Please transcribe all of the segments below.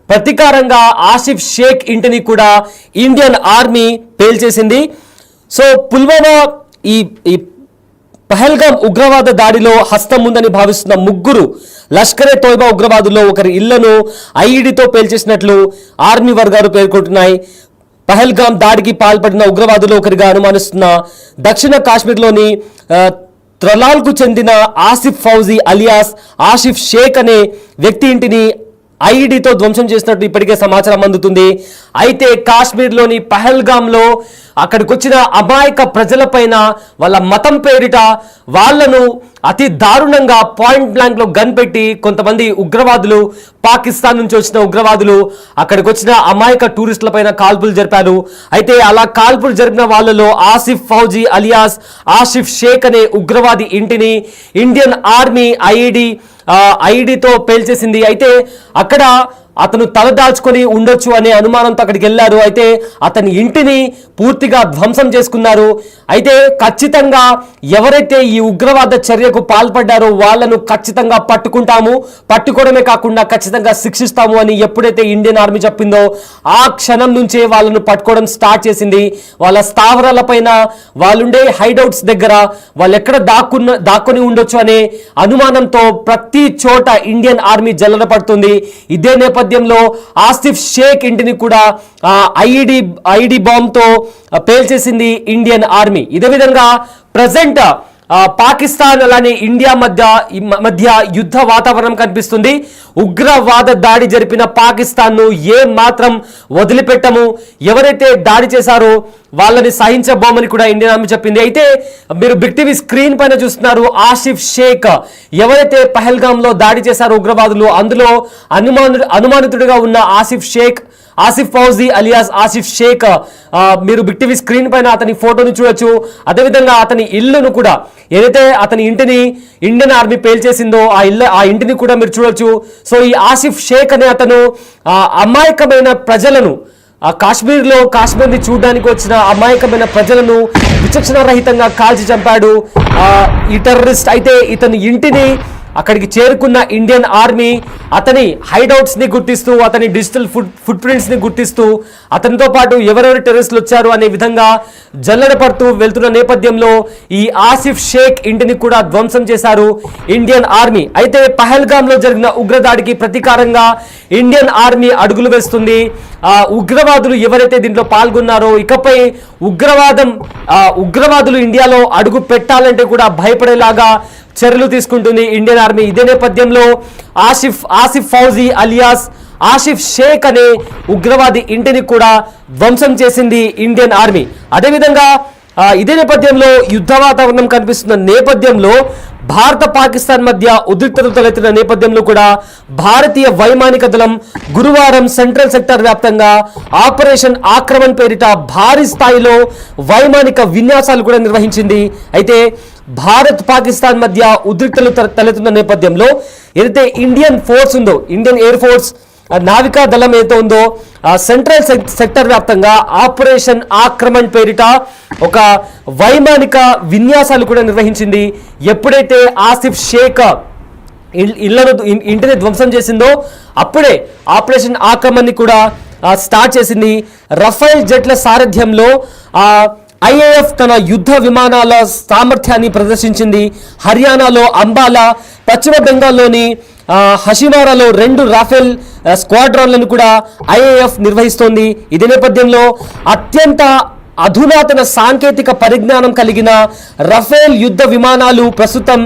ప్రతీకారంగా ఆసిఫ్ షేక్ ఇంటిని కూడా Indian army పేల్చేసింది. So Pulwama ఈ పహల్గామ్ ఉగ్రవాద దాడిలో హస్తం ఉందని భావిస్తున్న ముగ్గురు లష్కరే తోయిబా ఉగ్రవాదుల్లో ఒకరి ఇళ్లను ఐఈడీతో పేల్చేసినట్లు ఆర్మీ వర్గాలు పేర్కొంటున్నాయి. పహల్గామ్ దాడికి పాల్పడిన ఉగ్రవాదులు ఒకరిగా అనుమానిస్తున్న దక్షిణ కాశ్మీర్లోని త్రలాల్కు చెందిన ఆసిఫ్ ఫౌజీ అలియాస్ ఆసిఫ్ షేక్ అనే వ్యక్తి ఇంటిని ఐఈడీతో ధ్వంసం చేసినట్టు ఇప్పటికే సమాచారం అందుతుంది. అయితే కాశ్మీర్లోని పహల్గామ్లో అక్కడికి వచ్చిన అమాయక ప్రజలపైన వాళ్ళ మతం పేరిట వాళ్లను అతి దారుణంగా పాయింట్ బ్లాంక్ లో గన్ పెట్టి కొంతమంది ఉగ్రవాదులు, పాకిస్తాన్ నుంచి వచ్చిన ఉగ్రవాదులు అక్కడికి వచ్చిన అమాయక టూరిస్టుల పైన కాల్పులు జరిపారు. అయితే అలా కాల్పులు జరిపిన వాళ్ళలో ఆసిఫ్ ఫౌజీ అలియాస్ ఆసిఫ్ షేక్ అనే ఉగ్రవాది ఇంటిని ఇండియన్ ఆర్మీ ఐఈడీతో పేల్చేసింది. అయితే అక్కడ అతను తలదాల్చుకొని ఉండొచ్చు అనే అనుమానంతో అక్కడికి వెళ్ళారు. అయితే అతని ఇంటిని పూర్తిగా ధ్వంసం చేసుకున్నారు. అయితే ఖచ్చితంగా ఎవరైతే ఈ ఉగ్రవాద చర్యకు పాల్పడ్డారో వాళ్ళను ఖచ్చితంగా పట్టుకోవడమే కాకుండా ఖచ్చితంగా శిక్షిస్తాము అని ఎప్పుడైతే ఇండియన్ ఆర్మీ చెప్పిందో ఆ క్షణం నుంచే వాళ్ళను పట్టుకోవడం స్టార్ట్ చేసింది. వాళ్ళ స్థావరాల పైన, వాళ్ళుండే హైడౌట్స్ దగ్గర వాళ్ళు ఎక్కడ దాక్కుని ఉండొచ్చు అనే అనుమానంతో ప్రతి చోట ఇండియన్ ఆర్మీ జల్లెడ పడుతుంది. ఇదే నేపథ్యంలో ఆసిఫ్ షేక్ ఇంటిని కూడా ఐఈడీ బాంబ్తో పేల్చేసింది ఇండియన్ ఆర్మీ. ఇదే విధంగా ప్రజెంట్ పాకిస్తాన్ అలానే ఇండియా మధ్య యుద్ధ వాతావరణం కనిపిస్తుంది. ఉగ్రవాద దాడి జరిపిన పాకిస్తాన్ను ఏ మాత్రం వదిలిపెట్టము, ఎవరైతే దాడి చేశారో వాళ్ళని సహించబోమని కూడా ఇండియన్ ఆర్మీ చెప్పింది. అయితే మీరు బిగ్ టీవీ స్క్రీన్ పైన చూస్తున్నారు ఆసిఫ్ షేక్, ఎవరైతే పహల్గామ్ లో దాడి చేశారో ఉగ్రవాదులు, అందులో అనుమానితుడిగా ఉన్న ఆసిఫ్ ఫౌజీ అలియాస్ ఆసిఫ్ షేక్, మీరు బిగ్ టీవీ స్క్రీన్ పైన అతని ఫోటోని చూడొచ్చు. అదేవిధంగా అతని ఇల్లును కూడా, ఏదైతే అతని ఇంటిని ఇండియన్ ఆర్మీ పేల్చేసిందో ఆ ఇంటిని కూడా మీరు చూడొచ్చు. సో ఈ ఆసిఫ్ షేక్ అనే అతను అమాయకమైన ప్రజలను, కాశ్మీర్ని చూడడానికి వచ్చిన అమాయకమైన ప్రజలను విచక్షణ రహితంగా కాల్చి చంపాడు ఈ టెర్రరిస్ట్. అయితే ఇతని ఇంటిని అక్కడికి చేరుకున్న ఇండియన్ ఆర్మీ అతని హైడౌట్స్ ని గుర్తిస్తూ, అతని డిజిటల్ ఫుట్ ప్రింట్స్ ని గుర్తిస్తూ, అతనితో పాటు ఎవరెవరు టెర్రరిస్టులు వచ్చారు అనే విధంగా జల్లెడ పడుతూ వెళ్తున్న నేపథ్యంలో ఈ ఆసిఫ్ షేక్ ఇంటిని కూడా ధ్వంసం చేశారు ఇండియన్ ఆర్మీ. అయితే పహల్గామ్ లో జరిగిన ఉగ్రదాడికి ప్రతీకారంగా ఇండియన్ ఆర్మీ అడుగులు వేస్తుంది. ఉగ్రవాదులు ఎవరైతే దీంట్లో పాల్గొన్నారో ఇకపై ఉగ్రవాదులు ఇండియాలో అడుగు పెట్టాలంటే కూడా భయపడేలాగా చర్యలు తీసుకుంటుంది ఇండియన్ ఆర్మీ. ఇదే నేపథ్యంలో ఆసిఫ్ ఫౌజీ అలియాస్ ఆసిఫ్ షేక్ అనే ఉగ్రవాది ఇంటిని కూడా ధ్వంసం చేసింది ఇండియన్ ఆర్మీ. అదేవిధంగా ఇదే నేపథ్యంలో యుద్ధ వాతావరణం కనిపిస్తున్న నేపథ్యంలో భారత పాకిస్తాన్ మధ్య ఉద్రిక్తతలు తలెత్తిన నేపథ్యంలో కూడా భారతీయ వైమానిక దళం గురువారం సెంట్రల్ సెక్టర్ వ్యాప్తంగా ఆపరేషన్ ఆక్రమణ్ పేరిట భారీ స్థాయిలో వైమానిక విన్యాసాలు కూడా నిర్వహించింది. అయితే భారత్ పాకిస్తాన్ మధ్య ఉద్రిక్తలు తలెత్తున్న నేపథ్యంలో ఏదైతే ఇండియన్ ఫోర్స్ ఉందో, ఇండియన్ ఎయిర్ ఫోర్స్ నావికా దళం ఏదైతే ఉందో సెంట్రల్ సెక్టర్ వ్యాప్తంగా ఆపరేషన్ ఆక్రమణ్ పేరిట ఒక వైమానిక విన్యాసాలు కూడా నిర్వహించింది. ఎప్పుడైతే ఆసిఫ్ షేక్ ఇంటిని ధ్వంసం చేసిందో అప్పుడే ఆపరేషన్ ఆక్రమణ్ కూడా స్టార్ట్ చేసింది. రఫైల్ జెట్ల సారథ్యంలో ఐఏఎఫ్ తన యుద్ధ విమానాల సామర్థ్యాన్ని ప్రదర్శించింది. హర్యానాలో అంబాలా, పశ్చిమ బెంగాల్లోని హషిమారాలో 2 రాఫెల్ స్క్వాడ్రాన్లను కూడా ఐఏఎఫ్ నిర్వహిస్తోంది. ఇదే నేపథ్యంలో అత్యంత అధునాతన సాంకేతిక పరిజ్ఞానం కలిగిన రఫేల్ యుద్ధ విమానాలు ప్రస్తుతం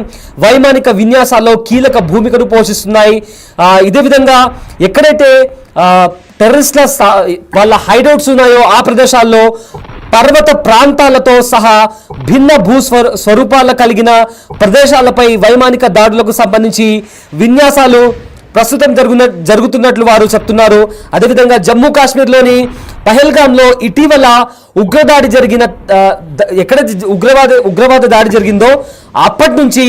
వైమానిక విన్యాసాల్లో కీలక భూమికను పోషిస్తున్నాయి. ఇదే విధంగా ఎక్కడైతే టెర్రరిస్టుల వాళ్ళ హైడౌట్స్ ఉన్నాయో ఆ ప్రదేశాల్లో పర్వత ప్రాంతాలతో సహా భిన్న స్వరూపాల కలిగిన ప్రదేశాలపై వైమానిక దాడులకు సంబంధించి విన్యాసాలు ప్రస్తుతం జరుగుతున్నట్లు వారు చెప్తున్నారు. అదేవిధంగా జమ్మూ కాశ్మీర్లోని పహల్గామ్లో ఇటీవల ఉగ్రదాడి జరిగిన ఎక్కడ ఉగ్రవాద దాడి జరిగిందో అప్పటి నుంచి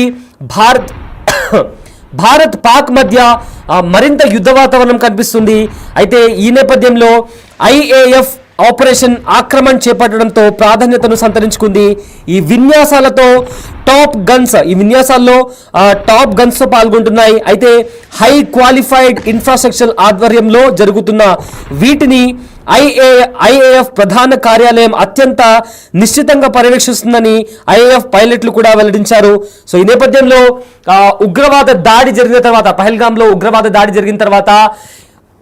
భారత్ పాక్ మధ్య మరింత యుద్ధ వాతావరణం కనిపిస్తుంది. అయితే ఈ నేపథ్యంలో ఐఏఎఫ్ ఆపరేషన్ ఆక్రమణ్ చేపట్టడంతో ప్రాధాన్యతను సంతరించుకుంది. ఈ విన్యాసాలతో ఈ విన్యాసాల్లో టాప్ గన్స్ తో పాల్గొంటున్నాయి. అయితే హై క్వాలిఫైడ్ ఇన్ఫ్రాస్ట్రక్చర్ ఆధ్వర్యంలో జరుగుతున్న వీటిని ఐఏఎఫ్ ప్రధాన కార్యాలయం అత్యంత నిశ్చితంగా పర్యవేక్షిస్తుందని ఐఏఎఫ్ పైలట్లు కూడా వెల్లడించారు. సో ఈ నేపథ్యంలో ఉగ్రవాద దాడి జరిగిన తర్వాత, పహల్గాంలో ఉగ్రవాద దాడి జరిగిన తర్వాత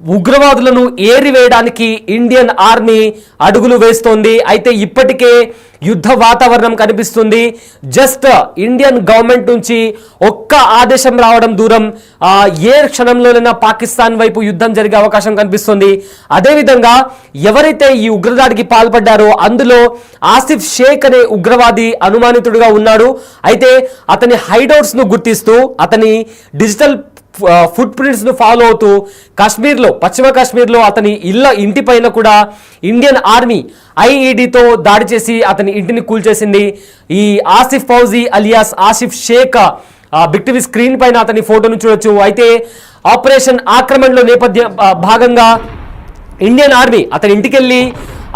ఉగ్రవాదులను ఏరివేయడానికి ఇండియన్ ఆర్మీ అడుగులు వేస్తోంది. అయితే ఇప్పటికే యుద్ధ వాతావరణం కనిపిస్తుంది. జస్ట్ ఇండియన్ గవర్నమెంట్ నుంచి ఒక్క ఆదేశం రావడం దూరం ఏ క్షణంలోనైనా పాకిస్తాన్ వైపు యుద్ధం జరిగే అవకాశం కనిపిస్తుంది. అదేవిధంగా ఎవరైతే ఈ ఉగ్రదాడికి పాల్పడ్డారో అందులో ఆసిఫ్ షేక్ అనే ఉగ్రవాది అనుమానితుడిగా ఉన్నాడు. అయితే అతని హైడౌట్స్ ను గుర్తిస్తూ అతని డిజిటల్ ఫుట్ ప్రింట్స్ ను ఫాలో అవుతూ కాశ్మీర్లో, పశ్చిమ కాశ్మీర్లో అతని ఇంటిపైన కూడా ఇండియన్ ఆర్మీ ఐఈడితో దాడి చేసి అతని ఇంటిని కూల్చేసింది. ఈ Asif Fauji alias Asif Sheikh big TV screen పైన అతని ఫోటోను చూడొచ్చు. అయితే ఆపరేషన్ ఆక్రమణలో భాగంగా ఇండియన్ ఆర్మీ అతని ఇంటికెళ్ళి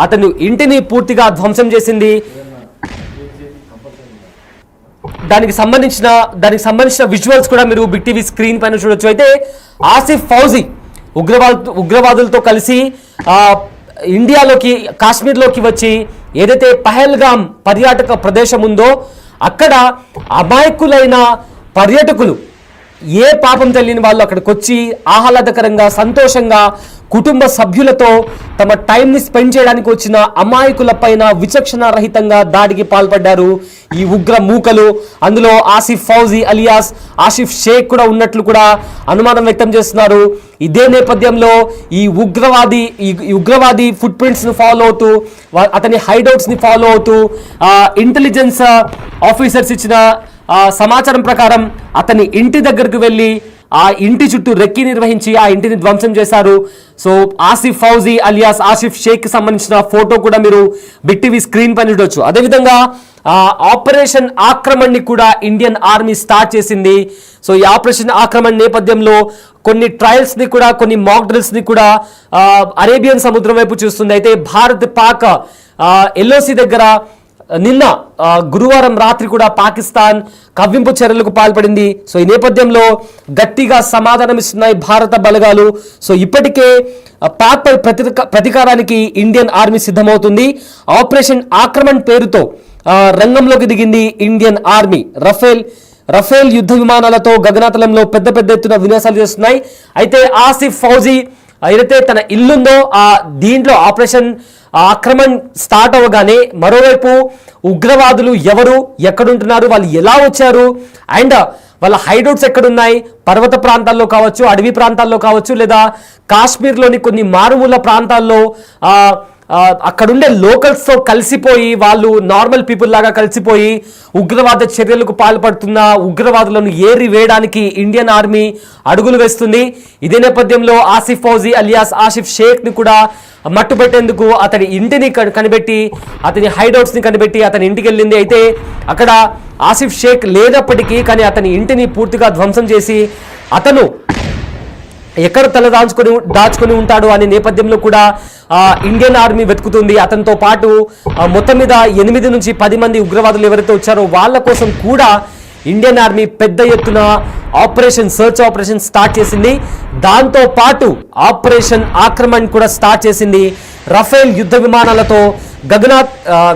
అతను ఇంటిని పూర్తిగా ధ్వంసం చేసింది. దానికి సంబంధించిన విజువల్స్ కూడా మీరు బిగ్ టీవీ స్క్రీన్ పైన చూడొచ్చు. అయితే ఆసిఫ్ ఫౌజీ ఉగ్రవాదులతో కలిసి ఇండియాలోకి, కాశ్మీర్లోకి వచ్చి ఏదైతే పహల్గామ్ పర్యాటక ప్రదేశం ఉందో అక్కడ అమాయకులైన పర్యాటకులు, ఏ పాపం తెలియని వాళ్ళు అక్కడికి వచ్చి ఆహ్లాదకరంగా, సంతోషంగా కుటుంబ సభ్యులతో తమ టైంని స్పెండ్ చేయడానికి వచ్చిన అమాయకుల పైన విచక్షణ రహితంగా దాడికి పాల్పడ్డారు ఈ ఉగ్ర మూకలు. అందులో ఆసిఫ్ ఫౌజీ అలియాస్ ఆసిఫ్ షేక్ కూడా ఉన్నట్లు కూడా అనుమానం వ్యక్తం చేస్తున్నారు. ఇదే నేపథ్యంలో ఈ ఉగ్రవాది ఫుట్ ప్రింట్స్ ను ఫాలో అవుతూ, అతని హైడౌట్స్ ని ఫాలో అవుతూ ఇంటెలిజెన్స్ ఆఫీసర్స్ ఇచ్చిన సమాచారం ప్రకారం అతని ఇంటి దగ్గరకు వెళ్ళి ఆ ఇంటి చుట్టూ రెక్కి నిర్వహించి ఆ ఇంటిని ధ్వంసం చేశారు. సో ఆసిఫ్ ఫౌజీ అలియాస్ ఆసిఫ్ షేక్ కి సంబంధించిన ఫోటో కూడా మీరు బిగ్ టీవీ స్క్రీన్ పైన చూడొచ్చు. అదేవిధంగా ఆపరేషన్ ఆక్రమణ్ ని కూడా ఇండియన్ ఆర్మీ స్టార్ట్ చేసింది. సో ఈ ఆపరేషన్ ఆక్రమణ్ నేపథ్యంలో కొన్ని ట్రయల్స్ ని కూడా, కొన్ని మాక్ డ్రిల్స్ ని కూడా అరేబియన్ సముద్రం వైపు చూస్తుంది. అయితే భారత్ పాక్ ఎల్ఓసి దగ్గర నిన్న గురువారం రాత్రి కూడా పాకిస్తాన్ కవ్వింపు చర్యలకు పాల్పడింది. సో ఈ నేపథ్యంలో గట్టిగా సమాధానం ఇస్తున్నాయి భారత బలగాలు. సో ఇప్పటికే పాక్ పై ప్రతీకారానికి ఇండియన్ ఆర్మీ సిద్ధమవుతుంది. ఆపరేషన్ ఆక్రమణ్ పేరుతో రంగంలోకి దిగింది ఇండియన్ ఆర్మీ. రఫేల్ యుద్ధ విమానాలతో గగనతలంలో పెద్ద ఎత్తున విన్యాసాలు చేస్తున్నాయి. అయితే ఆసిఫ్ ఫౌజీ ఏదైతే తన ఇల్లుందో దీంట్లో ఆపరేషన్ ఆక్రమణ్ స్టార్ట్ అవ్వగానే మరోవైపు ఉగ్రవాదులు ఎవరు, ఎక్కడుంటున్నారు, వాళ్ళు ఎలా వచ్చారు, అండ్ వాళ్ళ హైడౌట్స్ ఎక్కడున్నాయి, పర్వత ప్రాంతాల్లో కావచ్చు, అడవి ప్రాంతాల్లో కావచ్చు, లేదా కాశ్మీర్లోని కొన్ని మారుమూల ప్రాంతాల్లో అక్కడుండే లోకల్స్తో కలిసిపోయి, వాళ్ళు నార్మల్ పీపుల్ లాగా కలిసిపోయి ఉగ్రవాద చర్యలకు పాల్పడుతున్న ఉగ్రవాదులను ఏరి వేయడానికి ఇండియన్ ఆర్మీ అడుగులు వేస్తుంది. ఇదే నేపథ్యంలో ఆసిఫ్ ఫౌజీ అలియాస్ ఆసిఫ్ షేక్ ని కూడా మట్టుపెట్టేందుకు అతని ఇంటిని కనిపెట్టి, అతని హైడౌట్స్ ని కనిపెట్టి అతని ఇంటికి వెళ్ళింది. అయితే అక్కడ ఆసిఫ్ షేక్ లేనప్పటికీ కానీ అతని ఇంటిని పూర్తిగా ధ్వంసం చేసి అతను ఎక్కడ తల దాచుకొని ఉంటాడు అనే నేపథ్యంలో కూడా ఇండియన్ ఆర్మీ వెతుకుతుంది. అతనితో పాటు మొత్తం మీద 8 నుంచి 10 మంది ఉగ్రవాదులు ఎవరైతే వచ్చారో వాళ్ళ కోసం కూడా ఇండియన్ ఆర్మీ పెద్ద ఎత్తున సర్చ్ ఆపరేషన్ స్టార్ట్ చేసింది. దాంతో పాటు ఆపరేషన్ ఆక్రమణ్ కూడా స్టార్ట్ చేసింది. రఫేల్ యుద్ధ విమానాలతో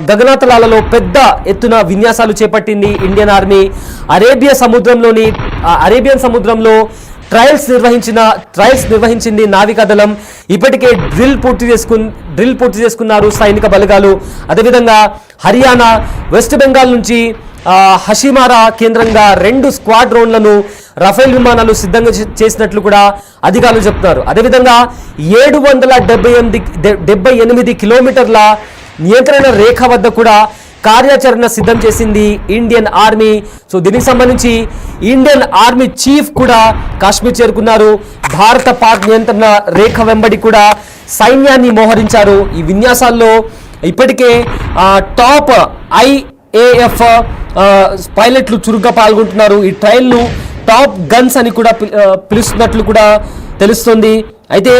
గగనతలాలలో పెద్ద ఎత్తున విన్యాసాలు చేపట్టింది ఇండియన్ ఆర్మీ. అరేబియన్ సముద్రంలో ట్రయల్స్ నిర్వహించింది నావికాదళం. ఇప్పటికే డ్రిల్ పూర్తి చేసుకున్నారు సైనిక బలగాలు. అదేవిధంగా హర్యానా, వెస్ట్ బెంగాల్ నుంచి హషిమారా కేంద్రంగా 2 స్క్వాడ్రోన్లను రఫేల్ విమానాలు సిద్ధంగా చేసినట్లు కూడా అధికారులు చెప్తున్నారు. అదేవిధంగా 778 కిలోమీటర్ల నియంత్రణ రేఖ వద్ద కూడా కార్యాచరణ సిద్ధం చేసింది ఇండియన్ ఆర్మీ. సో దీనికి సంబంధించి ఇండియన్ ఆర్మీ చీఫ్ కూడా కాశ్మీర్ చేరుకున్నారు. భారత పాక్ నియంత్రణ రేఖ వెంబడి కూడా సైన్యాన్ని మోహరించారు. ఈ విన్యాసాల్లో ఇప్పటికే టాప్ ఐఏఎఫ్ పైలట్లు చురుగ్గా పాల్గొంటున్నారు. ఈ ట్రయల్ను టాప్ గన్స్ అని కూడా పిలుస్తున్నట్లు కూడా తెలుస్తుంది. అయితే